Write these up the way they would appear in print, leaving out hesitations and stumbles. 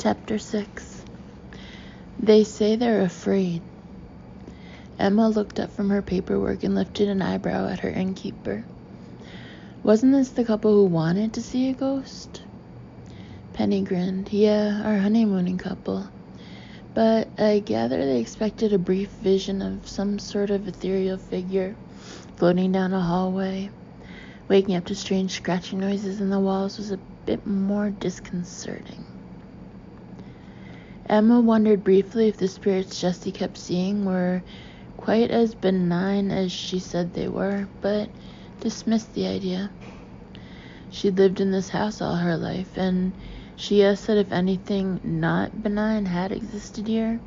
Chapter 6. They say they're afraid. Emma looked up from her paperwork and lifted an eyebrow at her innkeeper. Wasn't this the couple who wanted to see a ghost? Penny grinned. Yeah, our honeymooning couple. But I gather they expected a brief vision of some sort of ethereal figure floating down a hallway. Waking up to strange scratching noises in the walls was a bit more disconcerting. Emma wondered briefly if the spirits Jessie kept seeing were quite as benign as she said they were, but dismissed the idea. She'd lived in this house all her life, and she guessed that if anything not benign had existed here,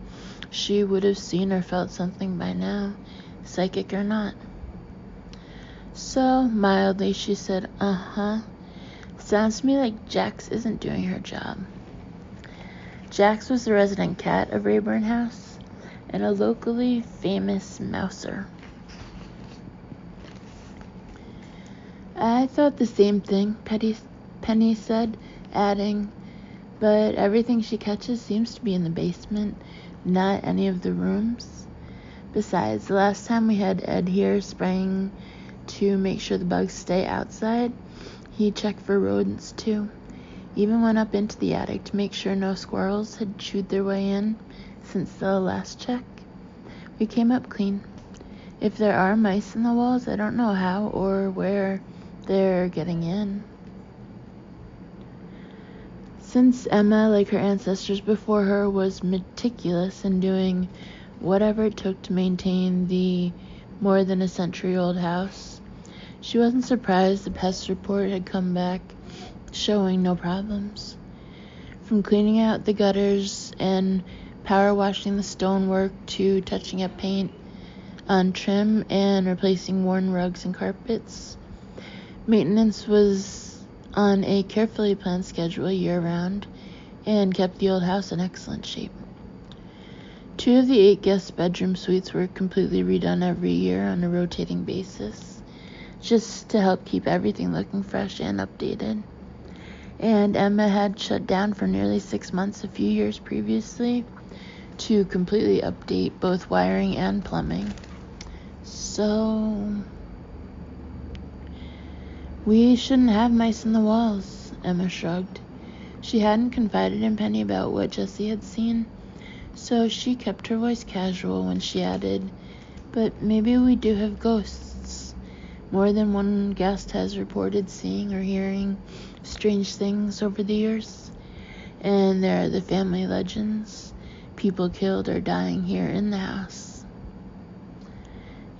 she would have seen or felt something by now, psychic or not. So, mildly, she said, Sounds to me like Jax isn't doing her job. Jax was the resident cat of Rayburn House, and a locally famous mouser. I thought the same thing, Penny said, adding, but everything she catches seems to be in the basement, not any of the rooms. Besides, the last time we had Ed here spraying to make sure the bugs stay outside, he checked for rodents too. Even went up into the attic to make sure no squirrels had chewed their way in since the last check. We came up clean. If there are mice in the walls, I don't know how or where they're getting in. Since Emma, like her ancestors before her, was meticulous in doing whatever it took to maintain the more than a century-old house, she wasn't surprised the pest report had come back showing no problems. From cleaning out the gutters and power washing the stonework to touching up paint on trim and replacing worn rugs and carpets, maintenance was on a carefully planned schedule year-round and kept the old house in excellent shape. 2 of the 8 guest bedroom suites were completely redone every year on a rotating basis, just to help keep everything looking fresh and updated. And Emma had shut down for nearly 6 months a few years previously to completely update both wiring and plumbing. So, we shouldn't have mice in the walls, Emma shrugged. She hadn't confided in Penny about what Jessie had seen, so she kept her voice casual when she added, but maybe we do have ghosts. More than one guest has reported seeing or hearing strange things over the years. And there are the family legends, people killed or dying here in the house.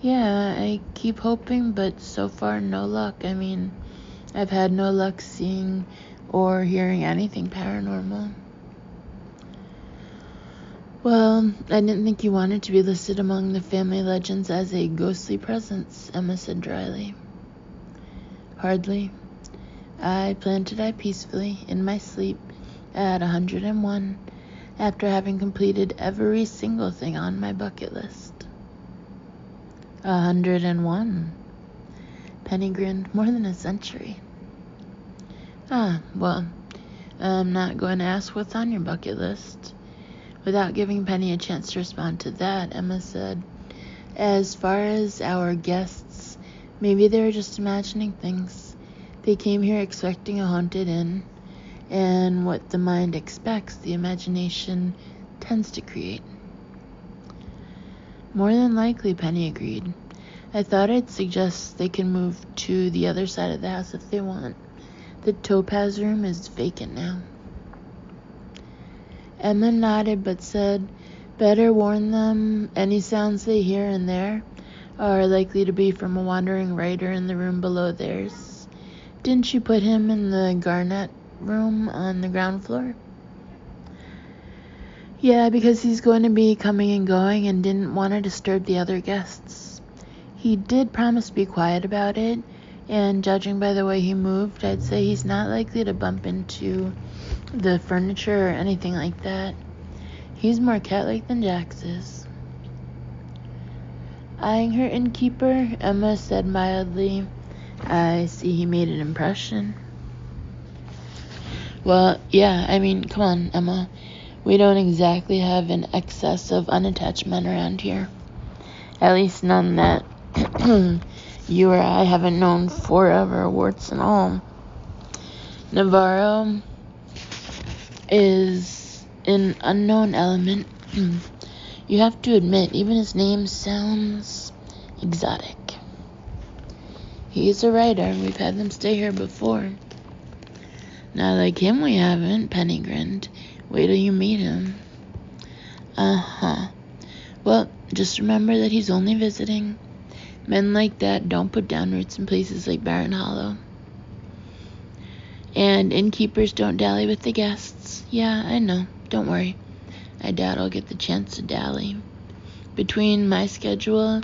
Yeah, I keep hoping, but so far no luck. I mean, I've had no luck seeing or hearing anything paranormal. Well, I didn't think you wanted to be listed among the family legends as a ghostly presence, Emma said dryly. Hardly. I plan to die peacefully in my sleep at 101 after having completed every single thing on my bucket list. 101. Penny grinned. More than a century. Well, I'm not going to ask what's on your bucket list. Without giving Penny a chance to respond to that, Emma said, as far as our guests, maybe they were just imagining things. They came here expecting a haunted inn, and what the mind expects, the imagination tends to create. More than likely, Penny agreed. I thought I'd suggest they can move to the other side of the house if they want. The Topaz room is vacant now. Emma nodded but said, better warn them any sounds they hear in there are likely to be from a wandering writer in the room below theirs. Didn't you put him in the Garnet room on the ground floor? Yeah, because he's going to be coming and going and didn't want to disturb the other guests. He did promise to be quiet about it, and judging by the way he moved, I'd say he's not likely to bump into the furniture or anything like that. He's more cat-like than Jax is. Eyeing her innkeeper, Emma said mildly, I see he made an impression. Well, yeah, I mean, come on, Emma. We don't exactly have an excess of unattached men around here. At least none that you or I haven't known forever, warts and all. Navarro is an unknown element. You have to admit, even his name sounds exotic. He's a writer. We've had them stay here before. Not like him we haven't, Penny grinned. Wait till you meet him. Uh-huh. Well, just remember that he's only visiting. Men like that don't put down roots in places like Barren Hollow. And innkeepers don't dally with the guests. Yeah, I know. Don't worry. I doubt I'll get the chance to dally. Between my schedule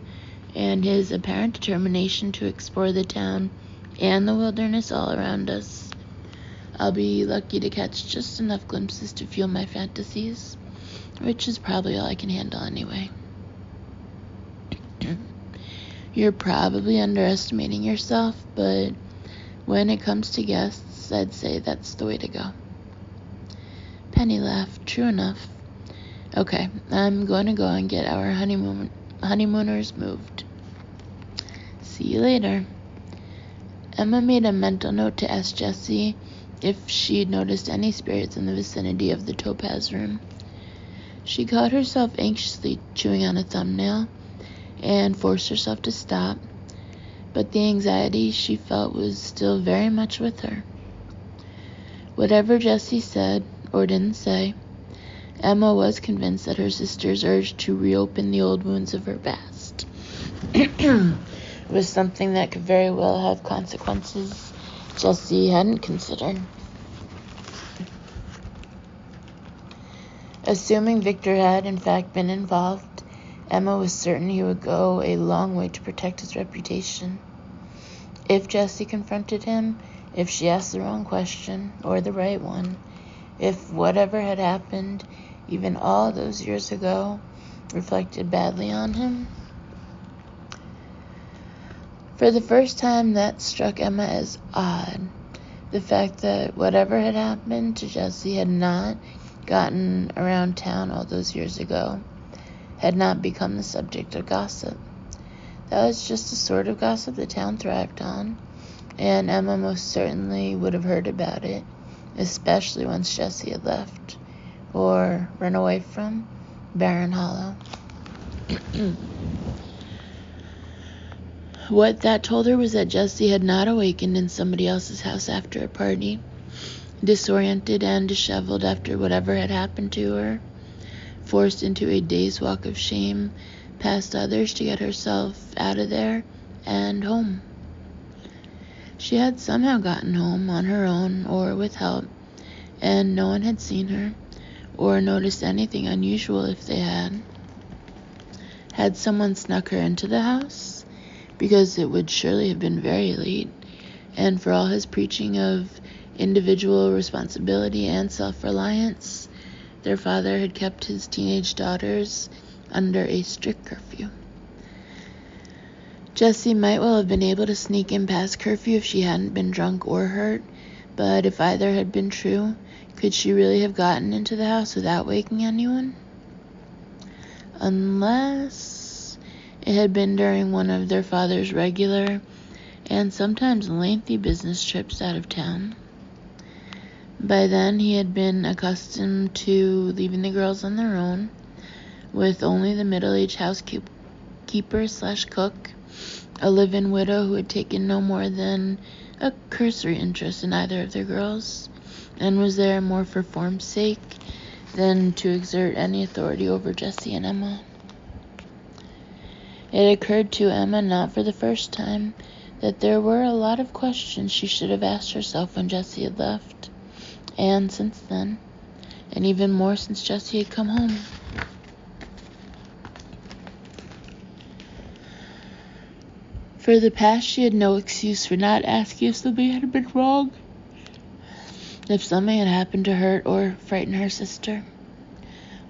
and his apparent determination to explore the town and the wilderness all around us, I'll be lucky to catch just enough glimpses to fuel my fantasies, which is probably all I can handle anyway. You're probably underestimating yourself, but when it comes to guests, I'd say that's the way to go. Penny laughed. True enough. Okay, I'm going to go and get our honeymooners moved. See you later. Emma made a mental note to ask Jessie if she'd noticed any spirits in the vicinity of the Topaz room. She caught herself anxiously chewing on a thumbnail and forced herself to stop, but the anxiety she felt was still very much with her. Whatever Jessie said or didn't say, Emma was convinced that her sister's urge to reopen the old wounds of her past was something that could very well have consequences Jessie hadn't considered. Assuming Victor had in fact been involved, Emma was certain he would go a long way to protect his reputation. If Jessie confronted him, if she asked the wrong question, or the right one, if whatever had happened, even all those years ago, reflected badly on him. For the first time, that struck Emma as odd. The fact that whatever had happened to Jessie had not gotten around town all those years ago, had not become the subject of gossip. That was just the sort of gossip the town thrived on, and Emma most certainly would have heard about it, especially once Jessie had left, or run away from, Barren Hollow. What that told her was that Jessie had not awakened in somebody else's house after a party, disoriented and disheveled after whatever had happened to her, forced into a day's walk of shame past others to get herself out of there and home. She had somehow gotten home on her own or with help, and no one had seen her or noticed anything unusual if they had. Had someone snuck her into the house? Because it would surely have been very late, and for all his preaching of individual responsibility and self-reliance, their father had kept his teenage daughters under a strict curfew. Jessie might well have been able to sneak in past curfew if she hadn't been drunk or hurt, but if either had been true, could she really have gotten into the house without waking anyone? Unless it had been during one of their father's regular and sometimes lengthy business trips out of town. By then he had been accustomed to leaving the girls on their own, with only the middle-aged housekeeper/cook, a live-in widow who had taken no more than a cursory interest in either of their girls, and was there more for form's sake than to exert any authority over Jessie and Emma. It occurred to Emma, not for the first time, that there were a lot of questions she should have asked herself when Jessie had left, and since then, and even more since Jessie had come home. For the past, she had no excuse for not asking if something had been wrong, if something had happened to hurt or frighten her sister.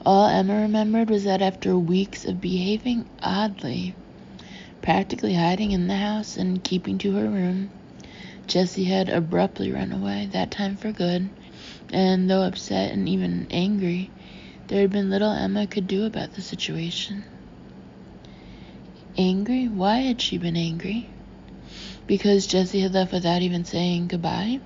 All Emma remembered was that after weeks of behaving oddly, practically hiding in the house and keeping to her room, Jessie had abruptly run away, that time for good, and though upset and even angry, there had been little Emma could do about the situation. Angry? Why had she been angry? Because Jessie had left without even saying goodbye?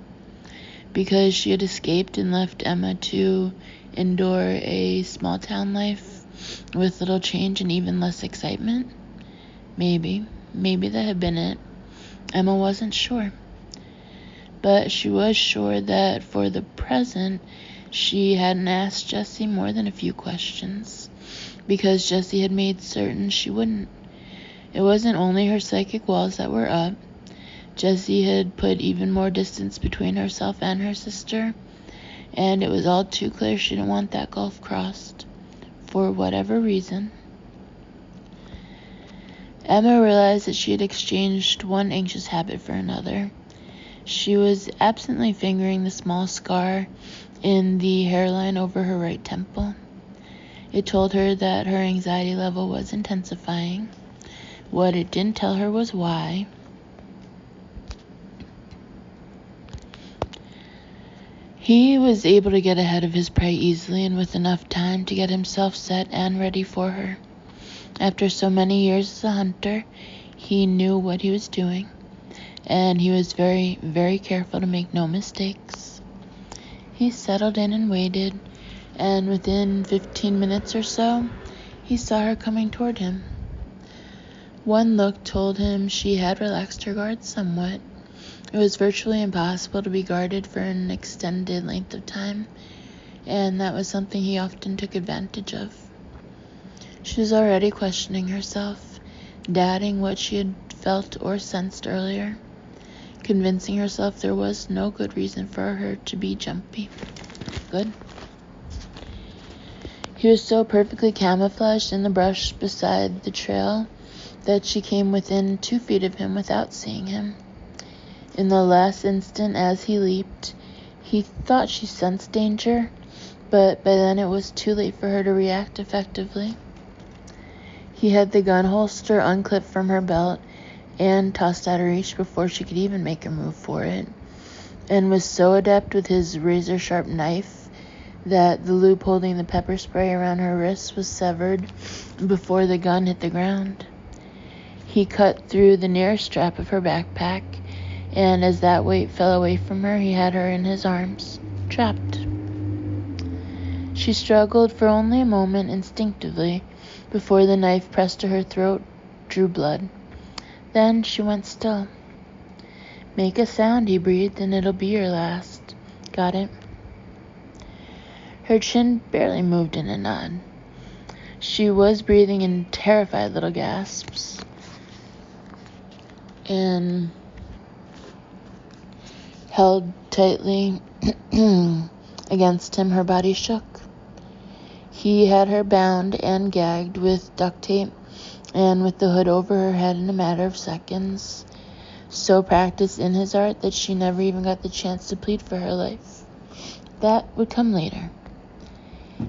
Because she had escaped and left Emma to endure a small town life with little change and even less excitement? Maybe that had been it. Emma wasn't sure. But she was sure that for the present, she hadn't asked Jessie more than a few questions, because Jessie had made certain she wouldn't. It wasn't only her psychic walls that were up. Jessie had put even more distance between herself and her sister, and it was all too clear she didn't want that gulf crossed, for whatever reason. Emma realized that she had exchanged one anxious habit for another. She was absently fingering the small scar in the hairline over her right temple. It told her that her anxiety level was intensifying. What it didn't tell her was why. He was able to get ahead of his prey easily and with enough time to get himself set and ready for her. After so many years as a hunter, he knew what he was doing, and he was very, very careful to make no mistakes. He settled in and waited, and within 15 minutes or so, he saw her coming toward him. One look told him she had relaxed her guard somewhat. It was virtually impossible to be guarded for an extended length of time, and that was something he often took advantage of. She was already questioning herself, doubting what she had felt or sensed earlier, convincing herself there was no good reason for her to be jumpy. Good. He was so perfectly camouflaged in the brush beside the trail that she came within 2 feet of him without seeing him. In the last instant as he leaped, he thought she sensed danger, but by then it was too late for her to react effectively. He had the gun holster unclipped from her belt and tossed out of reach before she could even make a move for it, and was so adept with his razor-sharp knife that the loop holding the pepper spray around her wrists was severed before the gun hit the ground. He cut through the nearest strap of her backpack, and as that weight fell away from her, he had her in his arms, trapped. She struggled for only a moment instinctively before the knife pressed to her throat, drew blood. Then she went still. "Make a sound," he breathed, "and it'll be your last. Got it?" Her chin barely moved in a nod. She was breathing in terrified little gasps, and held tightly against him, her body shook. He had her bound and gagged with duct tape and with the hood over her head in a matter of seconds, so practiced in his art that she never even got the chance to plead for her life. That would come later.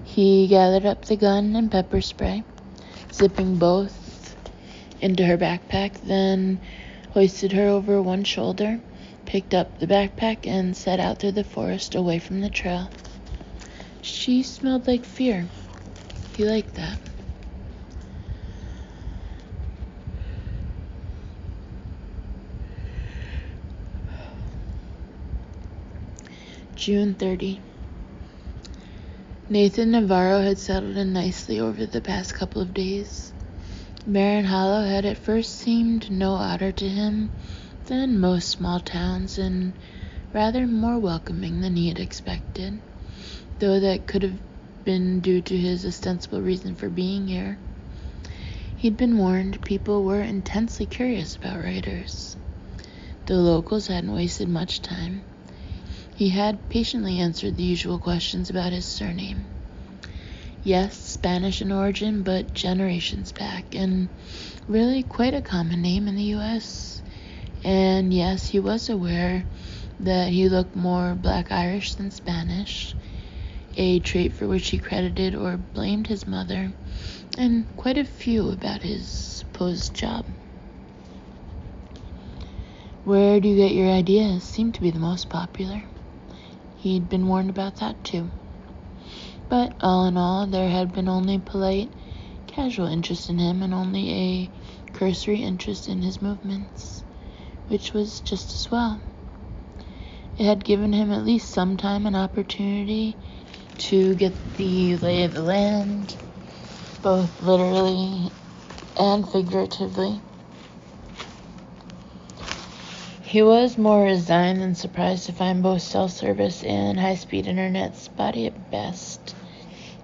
He gathered up the gun and pepper spray, zipping both into her backpack, then hoisted her over one shoulder, picked up the backpack, and set out through the forest away from the trail. She smelled like fear. He liked that. June 30. Nathan Navarro had settled in nicely over the past couple of days. Marin Hollow had at first seemed no odder to him than most small towns, and rather more welcoming than he had expected, though that could have been due to his ostensible reason for being here. He'd been warned people were intensely curious about writers. The locals hadn't wasted much time. He had patiently answered the usual questions about his surname. Yes, Spanish in origin, but generations back, and really quite a common name in the U.S. And yes, he was aware that he looked more Black Irish than Spanish, a trait for which he credited or blamed his mother, and quite a few about his supposed job. "Where do you get your ideas?" seemed to be the most popular. He'd been warned about that too. But all in all, there had been only polite, casual interest in him and only a cursory interest in his movements, which was just as well. It had given him at least some time and opportunity to get the lay of the land, both literally and figuratively. He was more resigned than surprised to find both cell service and high-speed internet spotty at best,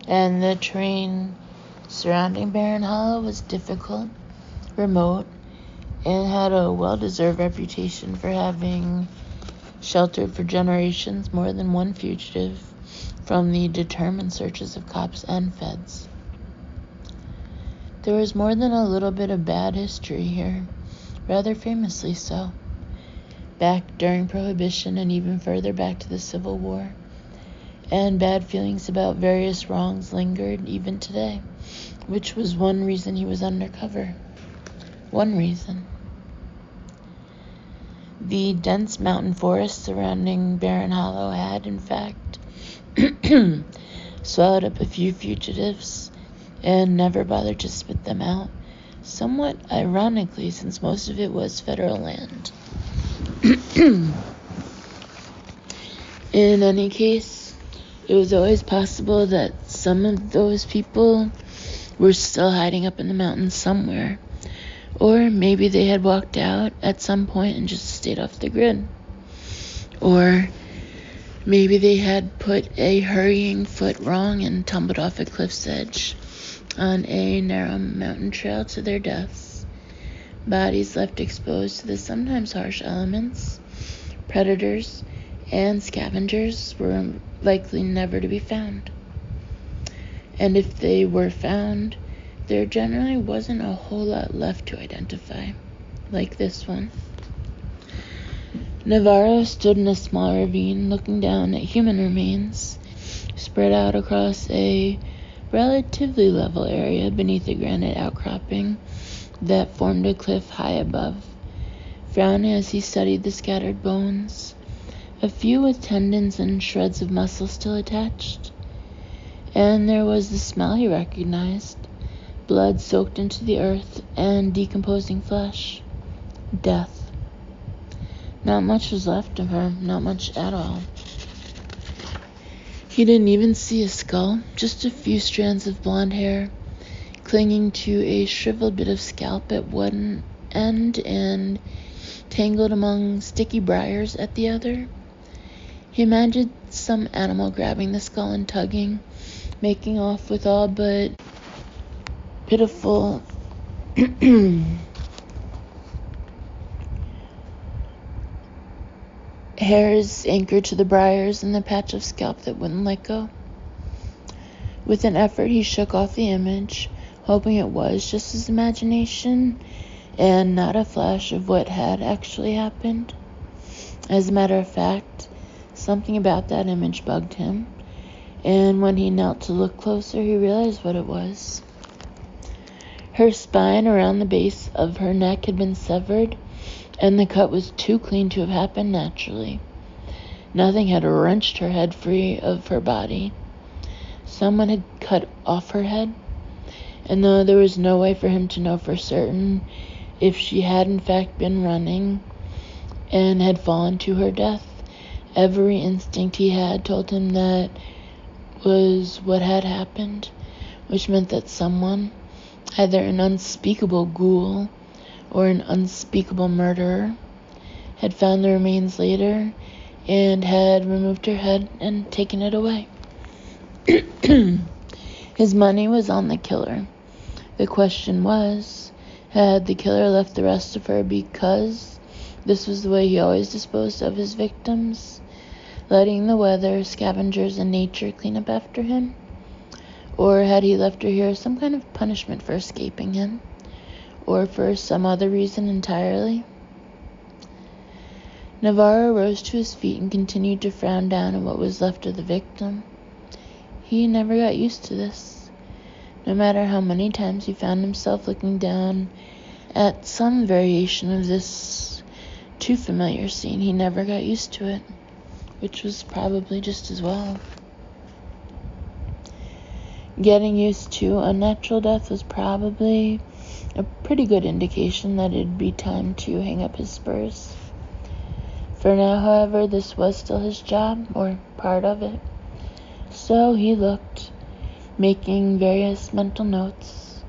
and the terrain surrounding Barren Hollow was difficult, remote, and had a well-deserved reputation for having sheltered for generations more than one fugitive from the determined searches of cops and feds. There was more than a little bit of bad history here, rather famously so. Back during Prohibition and even further back to the Civil War, and bad feelings about various wrongs lingered even today, which was one reason he was undercover. One reason. The dense mountain forest surrounding Barren Hollow had, in fact, swallowed up a few fugitives and never bothered to spit them out, somewhat ironically since most of it was federal land. In any case, it was always possible that some of those people were still hiding up in the mountains somewhere, or maybe they had walked out at some point and just stayed off the grid, or maybe they had put a hurrying foot wrong and tumbled off a cliff's edge on a narrow mountain trail to their deaths. Bodies left exposed to the sometimes harsh elements, predators, and scavengers were likely never to be found. And if they were found, there generally wasn't a whole lot left to identify, like this one. Navarro stood in a small ravine looking down at human remains spread out across a relatively level area beneath a granite outcropping that formed a cliff high above, frowning as he studied the scattered bones, a few with tendons and shreds of muscle still attached. And there was the smell he recognized, blood soaked into the earth and decomposing flesh. Death. Not much was left of her, not much at all. He didn't even see a skull, just a few strands of blonde hair, clinging to a shriveled bit of scalp at one end and tangled among sticky briars at the other. He imagined some animal grabbing the skull and tugging, making off with all but pitiful hairs anchored to the briars and the patch of scalp that wouldn't let go. With an effort, he shook off the image, hoping it was just his imagination and not a flash of what had actually happened. As a matter of fact, something about that image bugged him, and when he knelt to look closer, he realized what it was. Her spine around the base of her neck had been severed, and the cut was too clean to have happened naturally. Nothing had wrenched her head free of her body. Someone had cut off her head, and though there was no way for him to know for certain if she had in fact been running and had fallen to her death, every instinct he had told him that was what had happened, which meant that someone, either an unspeakable ghoul or an unspeakable murderer, had found the remains later and had removed her head and taken it away. His money was on the killer. The question was, had the killer left the rest of her because this was the way he always disposed of his victims, letting the weather, scavengers, and nature clean up after him? Or had he left her here as some kind of punishment for escaping him? Or for some other reason entirely? Navarro rose to his feet and continued to frown down at what was left of the victim. He never got used to this. No matter how many times he found himself looking down at some variation of this too familiar scene, he never got used to it. which was probably just as well. Getting used to unnatural death was probably a pretty good indication that it'd be time to hang up his spurs. For now, however, this was still his job, or part of it. So he looked, making various mental notes.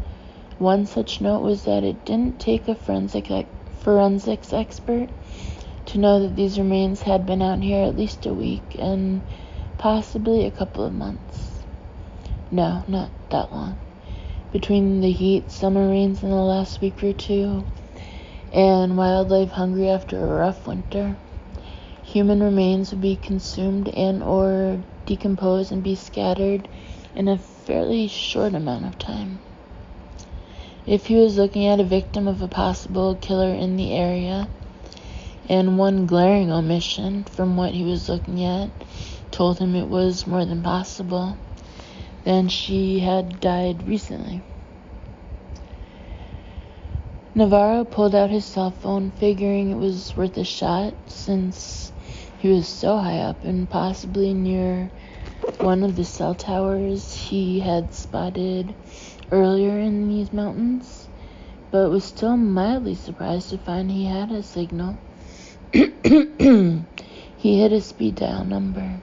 One such note was that it didn't take a forensics expert to know that these remains had been out here at least a week and possibly a couple of months. No, not that long. Between the heat, summer rains in the last week or two, and wildlife hungry after a rough winter, human remains would be consumed and or decompose and be scattered in a fairly short amount of time. If he was looking at a victim of a possible killer in the area, and one glaring omission from what he was looking at told him it was more than possible, then she had died recently. Navarro pulled out his cell phone, figuring it was worth a shot since he was so high up and possibly near one of the cell towers he had spotted earlier in these mountains, but was still mildly surprised to find he had a signal. He hit a speed dial number.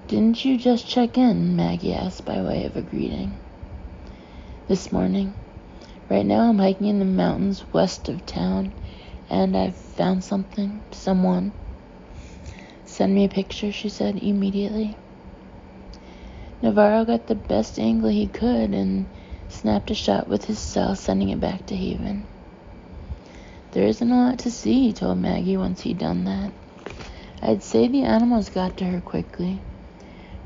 "Didn't you just check in?" Maggie asked by way of a greeting. "This morning. Right now I'm hiking in the mountains west of town, and I've found someone. Send me a picture," she said immediately. Navarro got the best angle he could and snapped a shot with his cell, sending it back to Haven. "There isn't a lot to see," he told Maggie once he'd done that. "I'd say the animals got to her quickly.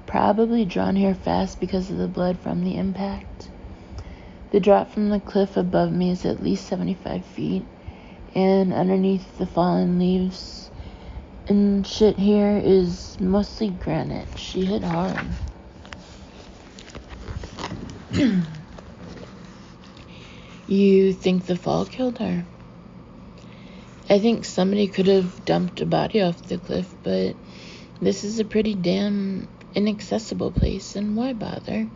Probably drawn here fast because of the blood from the impact. The drop from the cliff above me is at least 75 feet, and underneath the fallen leaves and shit here is mostly granite. She hit hard." "You think the fall killed her?" "I think somebody could have dumped a body off the cliff, but this is a pretty damn inaccessible place, and why bother?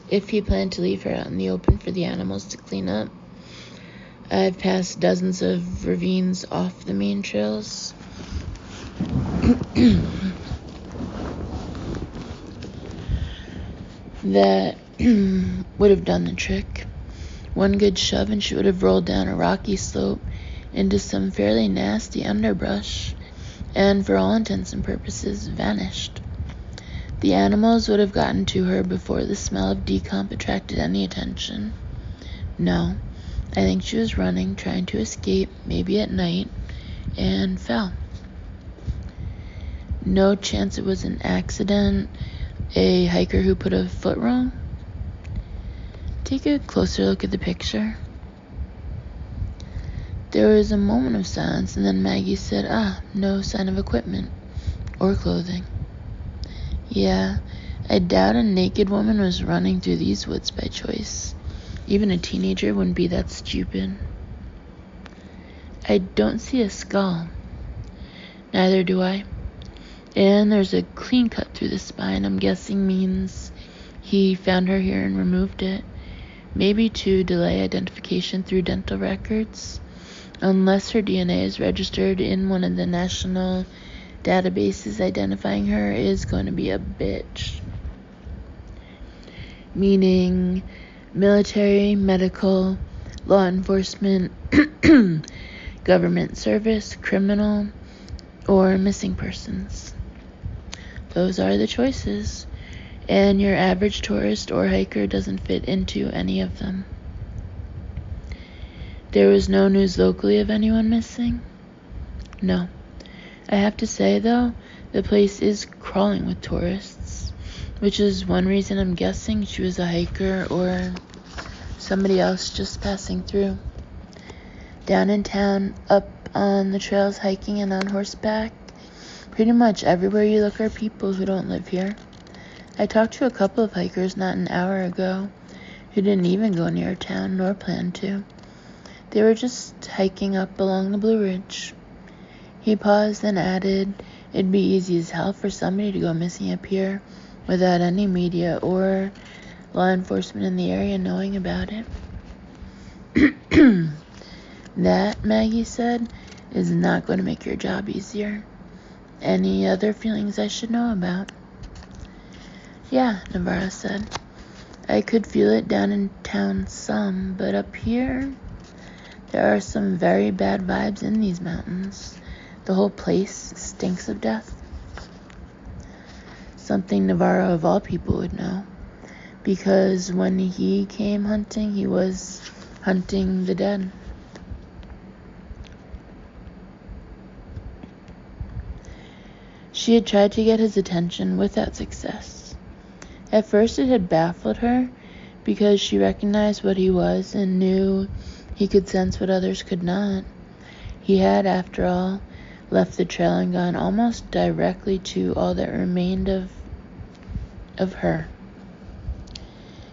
If he planned to leave her out in the open for the animals to clean up. I've passed dozens of ravines off the main trails." "That would have done the trick. One good shove and she would have rolled down a rocky slope into some fairly nasty underbrush, and for all intents and purposes vanished. The animals would have gotten to her before the smell of decomp attracted any attention. No, I think she was running, trying to escape, maybe at night, and fell. No chance it was an accident, a hiker who put a foot wrong? Take a closer look at the picture." There was a moment of silence, and then Maggie said, "No sign of equipment or clothing. Yeah, I doubt a naked woman was running through these woods by choice. Even a teenager wouldn't be that stupid. I don't see a skull." "Neither do I. And there's a clean cut through the spine. I'm guessing means he found her here and removed it. Maybe to delay identification through dental records. Unless her DNA is registered in one of the national databases, identifying her is going to be a bitch." "Meaning military, medical, law enforcement, government service, criminal, or missing persons. Those are the choices, and your average tourist or hiker doesn't fit into any of them." "There was no news locally of anyone missing?" "No. I have to say, though, the place is crawling with tourists, which is one reason I'm guessing she was a hiker or somebody else just passing through. Down in town, up on the trails, hiking and on horseback, pretty much everywhere you look are people who don't live here. I talked to a couple of hikers not an hour ago who didn't even go near town nor plan to. They were just hiking up along the Blue Ridge." He paused, then added, It'd be easy as hell for somebody to go missing up here without any media or law enforcement in the area knowing about it. That, Maggie said, is not going to make your job easier. Any other feelings I should know about? Yeah, Navarro said. I could feel it down in town some, but up here, there are some very bad vibes in these mountains. The whole place stinks of death. Something Navarro of all people would know, because when he came hunting, he was hunting the dead. She had tried to get his attention without success. At first it had baffled her because she recognized what he was and knew he could sense what others could not. He had, after all, left the trail and gone almost directly to all that remained of her.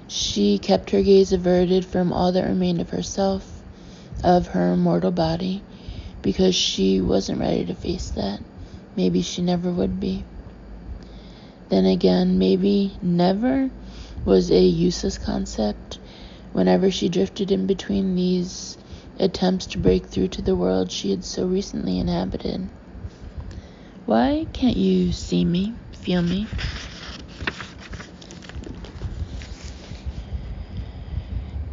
She kept her gaze averted from all that remained of herself, of her immortal body, because she wasn't ready to face that. Maybe she never would be. Then again, maybe never was a useless concept whenever she drifted in between these attempts to break through to the world she had so recently inhabited. Why can't you see me, feel me?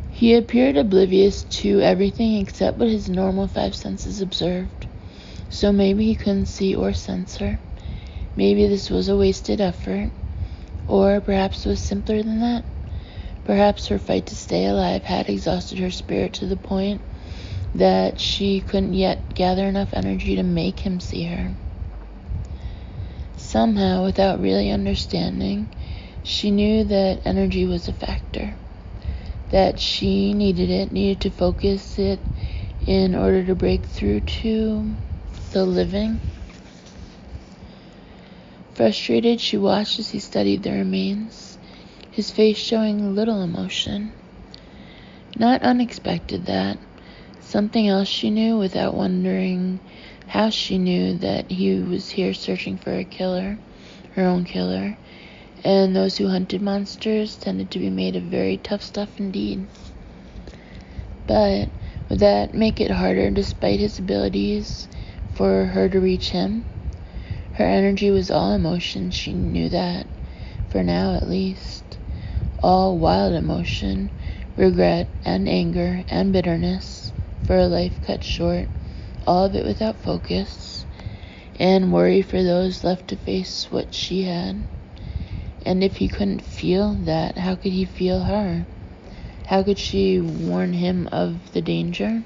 He appeared oblivious to everything except what his normal five senses observed. So maybe he couldn't see or sense her. Maybe this was a wasted effort. Or perhaps it was simpler than that. Perhaps her fight to stay alive had exhausted her spirit to the point that she couldn't yet gather enough energy to make him see her. Somehow, without really understanding, she knew that energy was a factor. That she needed to focus it in order to break through to the living. Frustrated, she watched as he studied the remains, his face showing little emotion. Not unexpected that. Something else she knew without wondering how she knew that he was here searching for a killer, her own killer, and those who hunted monsters tended to be made of very tough stuff indeed. But would that make it harder despite his abilities for her to reach him? Her energy was all emotion, she knew that, for now at least. All wild emotion, regret and anger and bitterness for a life cut short, all of it without focus, and worry for those left to face what she had. And if he couldn't feel that, how could he feel her? How could she warn him of the danger?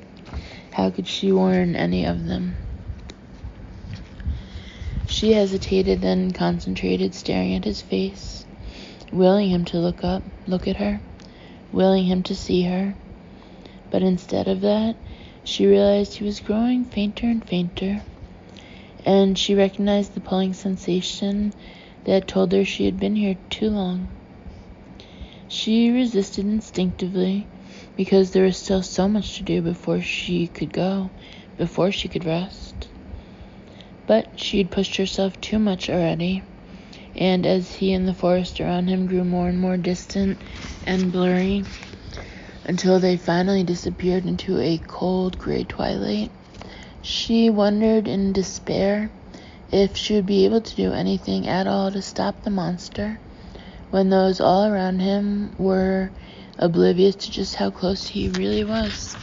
How could she warn any of them? She hesitated, then concentrated, staring at his face, willing him to look up, look at her, willing him to see her. But instead of that, she realized he was growing fainter and fainter, and she recognized the pulling sensation that told her she had been here too long. She resisted instinctively, because there was still so much to do before she could go, before she could rest. But she'd pushed herself too much already, and as he and the forest around him grew more and more distant and blurry, until they finally disappeared into a cold gray twilight, she wondered in despair if she would be able to do anything at all to stop the monster, when those all around him were oblivious to just how close he really was.